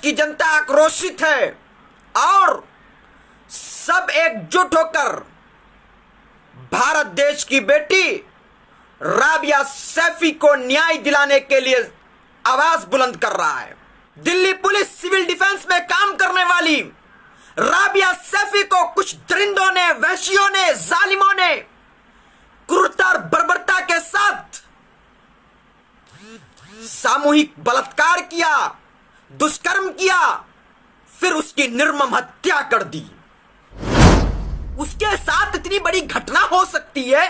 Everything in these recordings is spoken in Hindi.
की जनता आक्रोशित है और सब एकजुट होकर भारत देश की बेटी राबिया सैफी को न्याय दिलाने के लिए आवाज बुलंद कर रहा है। दिल्ली पुलिस सिविल डिफेंस में काम करने वाली राबिया सैफी को कुछ दरिंदों ने, वहशियों ने, जालिमों ने क्रूरता और बर्बरता के साथ सामूहिक बलात्कार किया, दुष्कर्म किया, फिर उसकी निर्मम हत्या कर दी। उसके साथ इतनी बड़ी घटना हो सकती है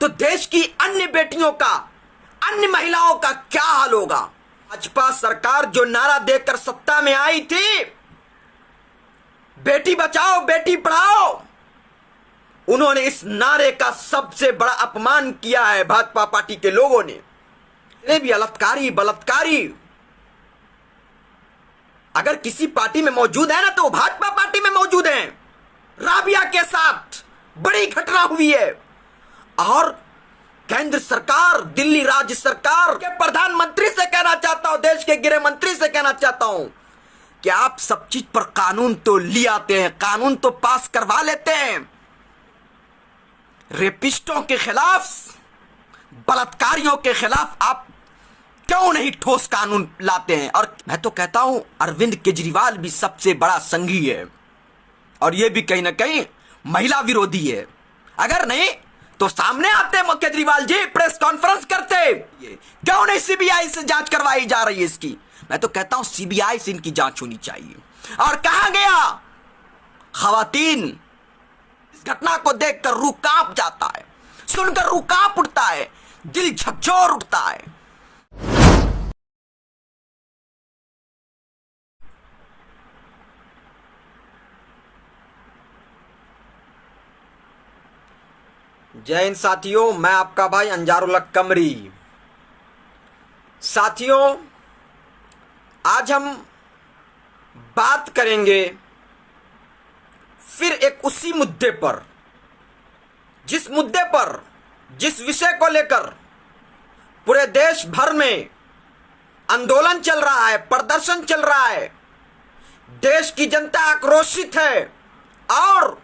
तो देश की अन्य बेटियों का, अन्य महिलाओं का क्या हाल होगा। भाजपा सरकार जो नारा देकर सत्ता में आई थी, बेटी बचाओ बेटी पढ़ाओ, उन्होंने इस नारे का सबसे बड़ा अपमान किया है। भाजपा पार्टी के लोगों ने भी बलात्कारी अगर किसी पार्टी में मौजूद है ना तो भाजपा पार्टी में मौजूद हैं। राबिया के साथ बड़ी घटना हुई है और केंद्र सरकार, दिल्ली राज्य सरकार के प्रधानमंत्री से कहना चाहता हूं, देश के गृह मंत्री से कहना चाहता हूं कि आप सब चीज पर कानून तो ले आते हैं, कानून तो पास करवा लेते हैं। रेपिस्टों के खिलाफ, बलात्कारियों के खिलाफ आप क्यों नहीं ठोस कानून लाते हैं। और मैं तो कहता हूं अरविंद केजरीवाल भी सबसे बड़ा संघी है और यह भी कहीं ना कहीं महिला विरोधी है। अगर नहीं तो सामने आते केजरीवाल जी, प्रेस कॉन्फ्रेंस करते, क्यों नहीं सीबीआई से जांच करवाई जा रही है इसकी। मैं तो कहता हूं सीबीआई से इनकी जांच होनी चाहिए। और कहा गया खवातीन, इस घटना को देखकर रूह कांप जाता है, सुनकर रूह कांप उठता है, दिल झकझोर उठता है। जय हिंद साथियों, मैं आपका भाई अंजारुल्लाह कमरी। साथियों, आज हम बात करेंगे फिर एक उसी मुद्दे पर, जिस मुद्दे पर, जिस विषय को लेकर पूरे देश भर में आंदोलन चल रहा है, प्रदर्शन चल रहा है, देश की जनता आक्रोशित है और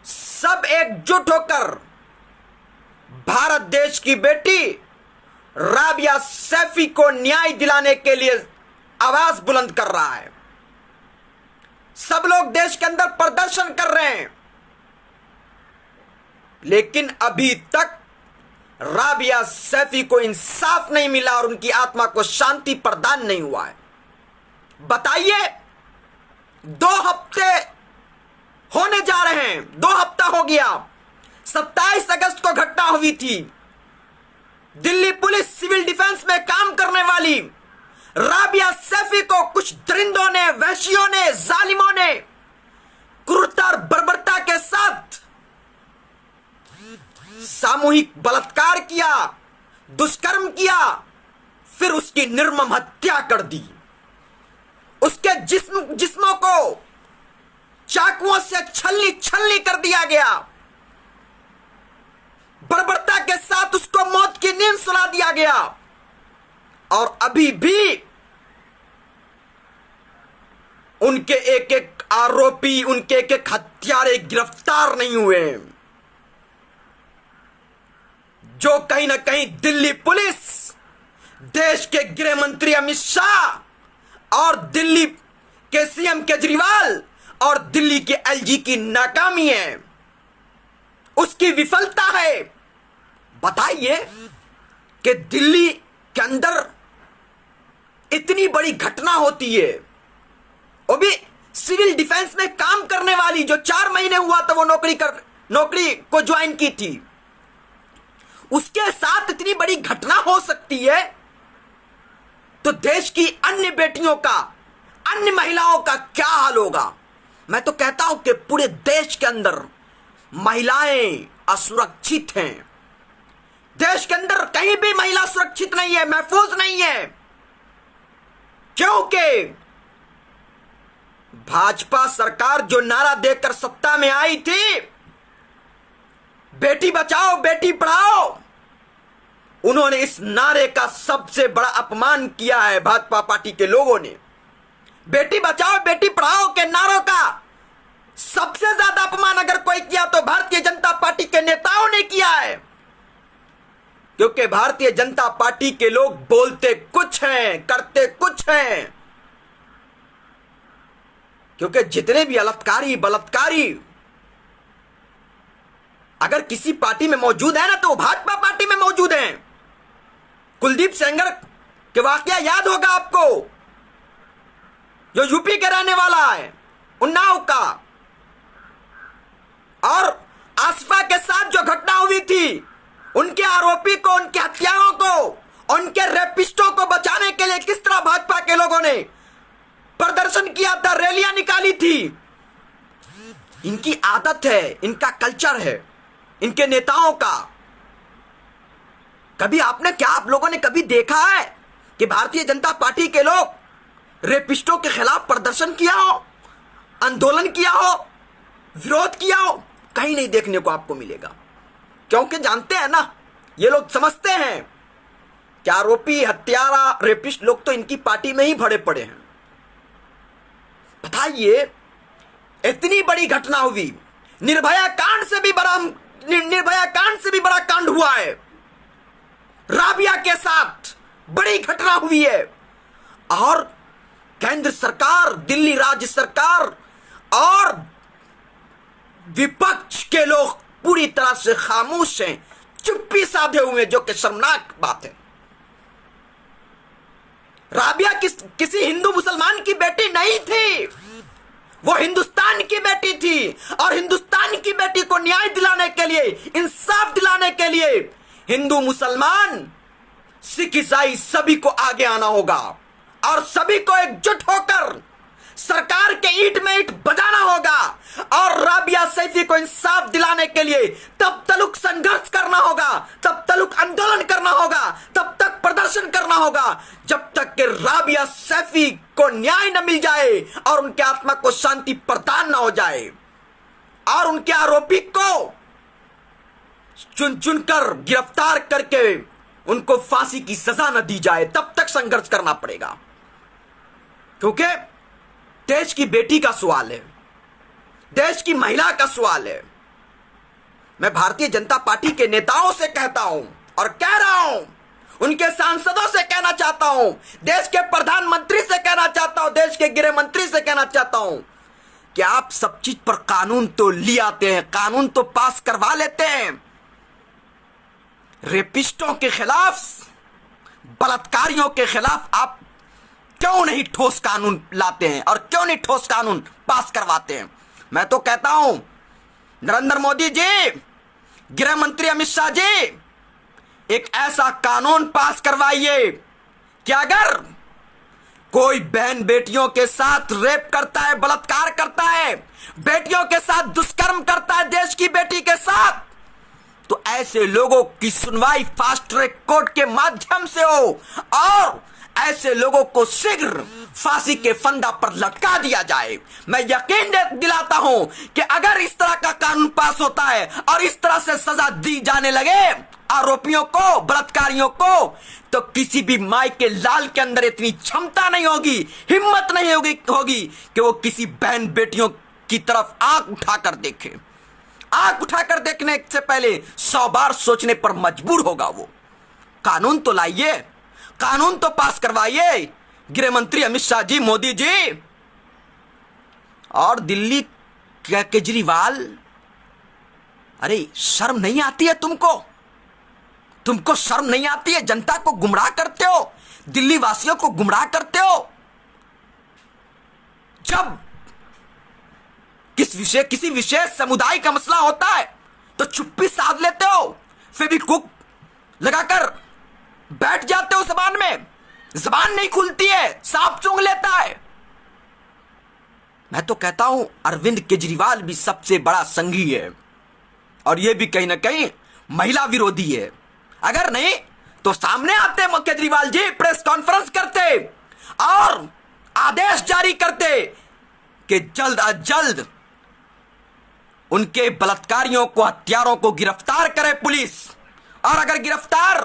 सब एकजुट होकर भारत देश की बेटी राबिया सैफी को न्याय दिलाने के लिए आवाज बुलंद कर रहा है। सब लोग देश के अंदर प्रदर्शन कर रहे हैं, लेकिन अभी तक राबिया सैफी को इंसाफ नहीं मिला और उनकी आत्मा को शांति प्रदान नहीं हुआ है। बताइए, 2 हफ्ते होने जा रहे हैं, 2 हफ्ता हो गया। 27 अगस्त को घटना हुई थी। दिल्ली पुलिस सिविल डिफेंस में काम करने वाली राबिया सैफी को कुछ दरिंदों ने, वहशियों ने, जालिमों ने क्रूरता और बर्बरता के साथ सामूहिक बलात्कार किया, दुष्कर्म किया, फिर उसकी निर्मम हत्या कर दी। उसके जिस्मों को चाकुओं से छलनी छलनी कर दिया गया। बर्बरता के साथ उसको मौत की नींद सुला दिया गया और अभी भी उनके एक एक आरोपी, उनके एक एक हत्यारे गिरफ्तार नहीं हुए, जो कहीं ना कहीं दिल्ली पुलिस, देश के गृह मंत्री अमित शाह और दिल्ली के सीएम केजरीवाल और दिल्ली के एलजी की नाकामी है, उसकी विफलता है। बताइए कि दिल्ली के अंदर इतनी बड़ी घटना होती है, वो भी सिविल डिफेंस में काम करने वाली, जो 4 महीने हुआ था वो नौकरी को ज्वाइन की थी, उसके साथ इतनी बड़ी घटना हो सकती है तो देश की अन्य बेटियों का, अन्य महिलाओं का क्या हाल होगा। मैं तो कहता हूं कि पूरे देश के अंदर महिलाएं असुरक्षित हैं। देश के अंदर कहीं भी महिला सुरक्षित नहीं है, महफूज नहीं है, क्योंकि भाजपा सरकार जो नारा देकर सत्ता में आई थी, बेटी बचाओ बेटी पढ़ाओ, उन्होंने इस नारे का सबसे बड़ा अपमान किया है। भाजपा पार्टी के लोगों ने बेटी बचाओ बेटी पढ़ाओ के नारों का सबसे ज्यादा अपमान अगर कोई किया तो भारतीय जनता पार्टी के नेताओं ने किया है, क्योंकि भारतीय जनता पार्टी के लोग बोलते कुछ हैं, करते कुछ हैं। क्योंकि जितने भी बलात्कारी अगर किसी पार्टी में मौजूद है ना, तो भाजपा पार्टी में मौजूद हैं। कुलदीप सेंगर के वाकया याद होगा आपको, जो यूपी के रहने वाला है, उन्नाव का, और आसफा के साथ जो घटना हुई थी, उनके आरोपी को, उनके हत्यारों को, उनके रेपिस्टों को बचाने के लिए किस तरह भाजपा के लोगों ने प्रदर्शन किया था, रैलियां निकाली थी। इनकी आदत है, इनका कल्चर है, इनके नेताओं का। कभी आप लोगों ने कभी देखा है कि भारतीय जनता पार्टी के लोग रेपिस्टों के खिलाफ प्रदर्शन किया हो, आंदोलन किया हो, विरोध किया हो? कहीं नहीं देखने को आपको मिलेगा। क्योंकि जानते हैं ना, ये लोग समझते हैं कि आरोपी, हत्यारा, रेपिस्ट लोग तो इनकी पार्टी में ही भरे पड़े हैं। बताइए, इतनी बड़ी घटना हुई, निर्भया कांड से भी बड़ा कांड हुआ है। राबिया के साथ बड़ी घटना हुई है, और केंद्र सरकार, दिल्ली राज्य सरकार और विपक्ष के लोग पूरी तरह से खामोश हैं, चुप्पी साधे हुए, जो कि शर्मनाक बात है। राबिया किसी हिंदू मुसलमान की बेटी नहीं थी, वो हिंदुस्तान की बेटी थी, और हिंदुस्तान की बेटी को न्याय दिलाने के लिए, इंसाफ दिलाने के लिए हिंदू, मुसलमान, सिख, ईसाई सभी को आगे आना होगा, और सभी को एकजुट होकर सरकार के ईंट में ईंट बजाना होगा, और राबिया सैफी को इंसाफ दिलाने के लिए तब तक संघर्ष करना होगा, तब तक आंदोलन करना होगा, तब तक प्रदर्शन करना होगा, जब तक कि राबिया सैफी को न्याय न मिल जाए और उनके आत्मा को शांति प्रदान न हो जाए, और उनके आरोपी को चुन चुनकर गिरफ्तार करके उनको फांसी की सजा न दी जाए, तब तक संघर्ष करना पड़ेगा। क्योंकि देश की बेटी का सवाल है, देश की महिला का सवाल है। मैं भारतीय जनता पार्टी के नेताओं से कहता हूं और कह रहा हूं, उनके सांसदों से कहना चाहता हूं, देश के प्रधानमंत्री से कहना चाहता हूं, देश के गृह मंत्री से कहना चाहता हूं कि आप सब चीज पर कानून तो ले आते हैं, कानून तो पास करवा लेते हैं। रेपिस्टों के खिलाफ, बलात्कारियों के खिलाफ आप क्यों नहीं ठोस कानून लाते हैं और क्यों नहीं ठोस कानून पास करवाते हैं? मैं तो कहता हूं, नरेंद्र मोदी जी, गृह मंत्री अमित शाह जी, एक ऐसा कानून पास करवाइए कि अगर कोई बहन बेटियों के साथ रेप करता है, बलात्कार करता है, बेटियों के साथ दुष्कर्म करता है, देश की बेटी के साथ, तो ऐसे लोगों की सुनवाई फास्ट ट्रैक कोर्ट के माध्यम से हो, और ऐसे लोगों को शीघ्र फांसी के फंदा पर लटका दिया जाए। मैं यकीन दिलाता हूं कि अगर इस तरह का कानून पास होता है और इस तरह से सजा दी जाने लगे आरोपियों को, बलात्कारियों को, तो किसी भी माई के लाल के अंदर इतनी क्षमता नहीं होगी, हिम्मत नहीं होगी कि वो किसी बहन बेटियों की तरफ आंख उठाकर देखे। आंख उठाकर देखने से पहले 100 बार सोचने पर मजबूर होगा वो। कानून तो लाइए, कानून तो पास करवाइए, गृह मंत्री अमित शाह जी, मोदी जी। और दिल्ली का केजरीवाल, अरे शर्म नहीं आती है तुमको? तुमको शर्म नहीं आती है? जनता को गुमराह करते हो, दिल्ली वासियों को गुमराह करते हो। जब किसी विशेष समुदाय का मसला होता है तो चुप्पी साध लेते हो, फेविक्विक लगाकर बैठ जाते हो जबान में, जबान नहीं खुलती है, सांप चूंघ लेता है। मैं तो कहता हूं अरविंद केजरीवाल भी सबसे बड़ा संघी है, और यह भी कहीं ना कहीं महिला विरोधी है। अगर नहीं तो सामने आते केजरीवाल जी, प्रेस कॉन्फ्रेंस करते और आदेश जारी करते कि जल्द अज जल्द उनके बलात्कारियों को, हत्यारों को गिरफ्तार करे पुलिस, और अगर गिरफ्तार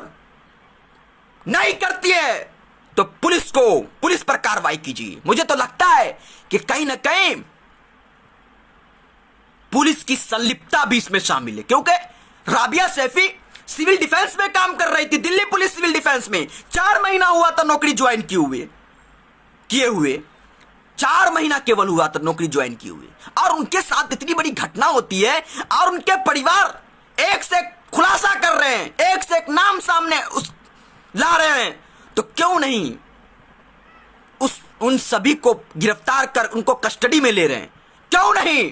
नहीं करती है तो पुलिस पर कार्रवाई कीजिए। मुझे तो लगता है कि कहीं ना कहीं पुलिस की संलिप्तता भी इसमें शामिल है, क्योंकि राबिया सैफी सिविल डिफेंस में काम कर रही थी, दिल्ली पुलिस सिविल डिफेंस में 4 महीना हुआ था नौकरी ज्वाइन किए हुए 4 महीना केवल हुआ था नौकरी ज्वाइन किए हुए, और उनके साथ इतनी बड़ी घटना होती है और उनके परिवार एक से एक खुलासा कर रहे हैं, एक से एक नाम सामने ला रहे हैं, तो क्यों नहीं उन सभी को गिरफ्तार कर उनको कस्टडी में ले रहे हैं? क्यों नहीं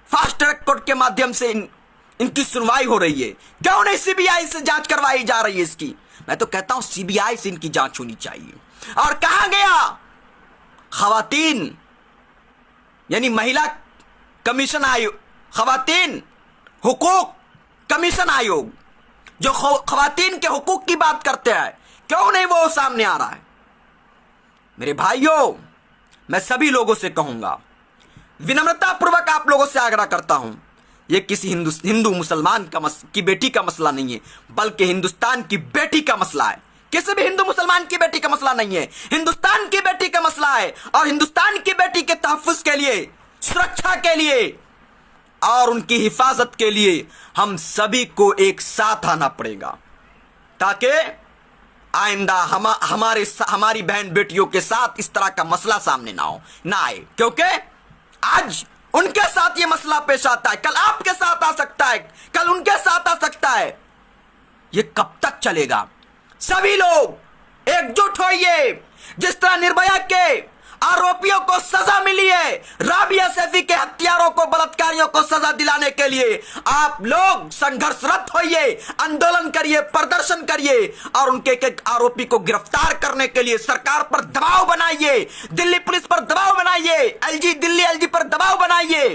फास्ट ट्रैक कोर्ट के माध्यम से इनकी सुनवाई हो रही है? क्यों नहीं सीबीआई से जांच करवाई जा रही है इसकी? मैं तो कहता हूं सीबीआई से इनकी जांच होनी चाहिए। और कहां गया खवातीन यानी महिला कमीशन आयोग, खवातीन हुकूक कमीशन आयोग जो खवातीन के हुकूक की बात करते हैं, क्यों नहीं वो सामने आ रहा है? मेरे भाइयों, मैं सभी लोगों से कहूंगा, विनम्रता पूर्वक आप लोगों से आग्रह करता हूं, यह किसी हिंदू मुसलमान की बेटी का मसला नहीं है, बल्कि हिंदुस्तान की बेटी का मसला है। किसी भी हिंदू मुसलमान की बेटी का मसला नहीं है, हिंदुस्तान की बेटी का मसला है। और हिंदुस्तान की बेटी के तहफ्फुज़ के लिए, सुरक्षा के लिए और उनकी हिफाजत के लिए हम सभी को एक साथ आना पड़ेगा, ताकि आइंदा हमारी बहन बेटियों के साथ इस तरह का मसला सामने ना आए। क्योंकि आज उनके साथ ये मसला पेश आता है, कल आपके साथ आ सकता है, कल उनके साथ आ सकता है। ये कब तक चलेगा? सभी लोग एकजुट होइए। जिस तरह निर्भया के आरोपियों को सजा मिली है, राबिया सैफी के हत्यारों को, बलात्कारियों को सजा दिलाने के लिए आप लोग संघर्षरत होइए, आंदोलन करिए, प्रदर्शन करिए और उनके एक आरोपी को गिरफ्तार करने के लिए सरकार पर दबाव बनाइए, दिल्ली पुलिस पर दबाव बनाइए, दिल्ली एलजी पर दबाव बनाइए,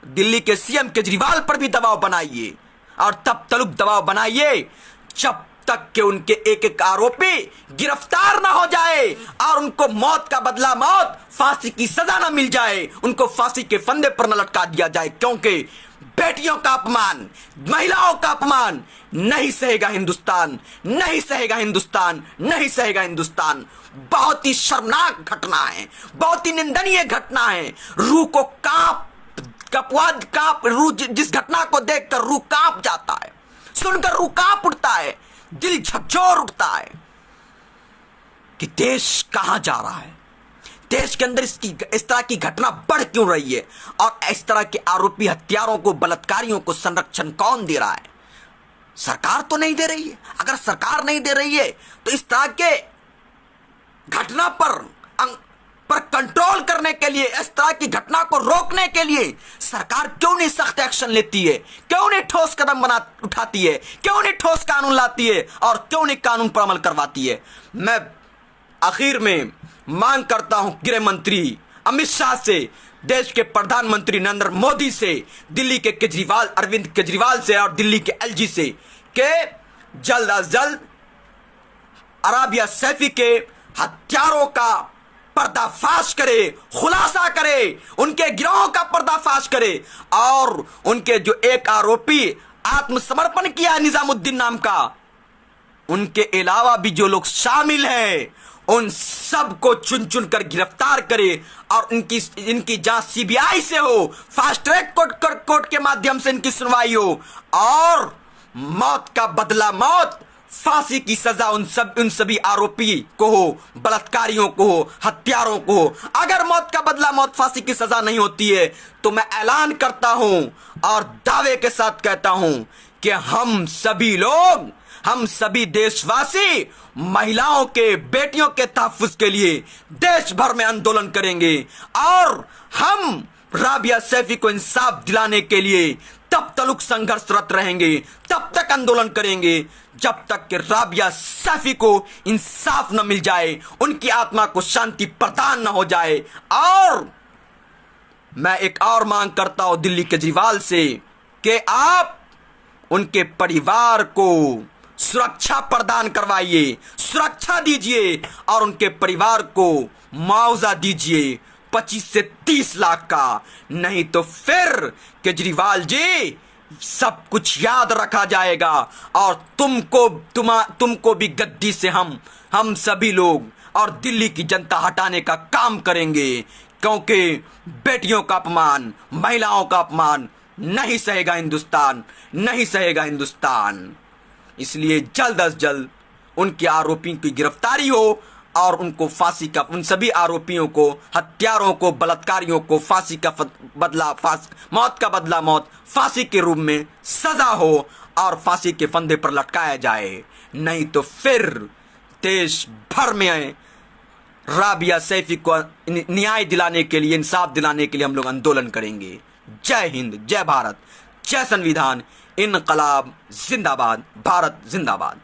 दिल्ली के सीएम केजरीवाल पर भी दबाव बनाइए। और तब तक दबाव बनाइए जब तक कि उनके एक एक आरोपी गिरफ्तार ना हो जाए और उनको मौत का बदला मौत, फांसी की सजा ना मिल जाए, उनको फांसी के फंदे पर न लटका दिया जाए। क्योंकि बेटियों का अपमान, महिलाओं का अपमान नहीं सहेगा हिंदुस्तान, नहीं सहेगा हिंदुस्तान, नहीं सहेगा हिंदुस्तान। बहुत ही शर्मनाक घटना है, बहुत ही निंदनीय घटना है। रूह को रूह जिस घटना को देखकर रूह कांप जाता है, सुनकर रूह कांप उठता है, दिल झकझोर उठता है कि देश कहां जा रहा है, देश के अंदर इस तरह की घटना बढ़ क्यों रही है और इस तरह के आरोपी हत्यारों को, बलात्कारियों को संरक्षण कौन दे रहा है? सरकार तो नहीं दे रही है। अगर सरकार नहीं दे रही है तो इस तरह के घटना पर कंट्रोल करने के लिए, इस तरह की घटना को रोकने के लिए सरकार क्यों नहीं सख्त एक्शन लेती है? क्यों नहीं ठोस कदम उठाती है? क्यों नहीं ठोस कानून लाती है और क्यों नहीं कानून पर अमल करवाती है? मैं आखिर में मांग करता हूं गृह मंत्री अमित शाह से, देश के प्रधानमंत्री नरेंद्र मोदी से, दिल्ली के अरविंद केजरीवाल से और दिल्ली के एलजी से कि जल्द अज जल्द राबिया सैफी के हत्यारों का पर्दाफाश करे, खुलासा करे, उनके गिरोह का पर्दाफाश करे और उनके जो एक आरोपी आत्मसमर्पण किया निजामुद्दीन नाम का, उनके अलावा भी जो लोग शामिल हैं उन सब को चुन चुन कर गिरफ्तार करे और इनकी जांच सीबीआई से हो, फास्ट ट्रैक कोर्ट के माध्यम से इनकी सुनवाई हो और मौत का बदला मौत, फांसी की सजा उन सभी आरोपी को हो, बलात्कारियों को हो, हत्यारों को हो। अगर मौत का बदला मौत, फांसी की सजा नहीं होती है तो मैं ऐलान करता हूं और दावे के साथ कहता हूं कि हम सभी लोग, हम सभी देशवासी महिलाओं के, बेटियों के तहफ्फुज़ के लिए देश भर में आंदोलन करेंगे और हम राबिया सैफी को इंसाफ दिलाने के लिए तब तक संघर्षरत रहेंगे, तब तक आंदोलन करेंगे जब तक कि राबिया सैफी को इंसाफ न मिल जाए, उनकी आत्मा को शांति प्रदान न हो जाए। और मैं एक और मांग करता हूं दिल्ली केजरीवाल से कि आप उनके परिवार को सुरक्षा प्रदान करवाइए, सुरक्षा दीजिए और उनके परिवार को मुआवजा दीजिए 25 से 30 लाख का। नहीं तो फिर केजरीवाल जी सब कुछ याद रखा जाएगा और तुमको भी गद्दी से हम सभी लोग और दिल्ली की जनता हटाने का काम करेंगे, क्योंकि बेटियों का अपमान, महिलाओं का अपमान नहीं सहेगा हिंदुस्तान, नहीं सहेगा हिंदुस्तान। इसलिए जल्द अज जल्द उनके आरोपियों की गिरफ्तारी हो और उनको फांसी का, उन सभी आरोपियों को, हत्यारों को, बलात्कारियों को फांसी का बदला, मौत का बदला मौत, फांसी के रूप में सजा हो और फांसी के फंदे पर लटकाया जाए। नहीं तो फिर देश भर में राबिया सैफी को न्याय दिलाने के लिए, इंसाफ दिलाने के लिए हम लोग आंदोलन करेंगे। जय हिंद, जय भारत, जय संविधान, इनकलाब जिंदाबाद, भारत जिंदाबाद।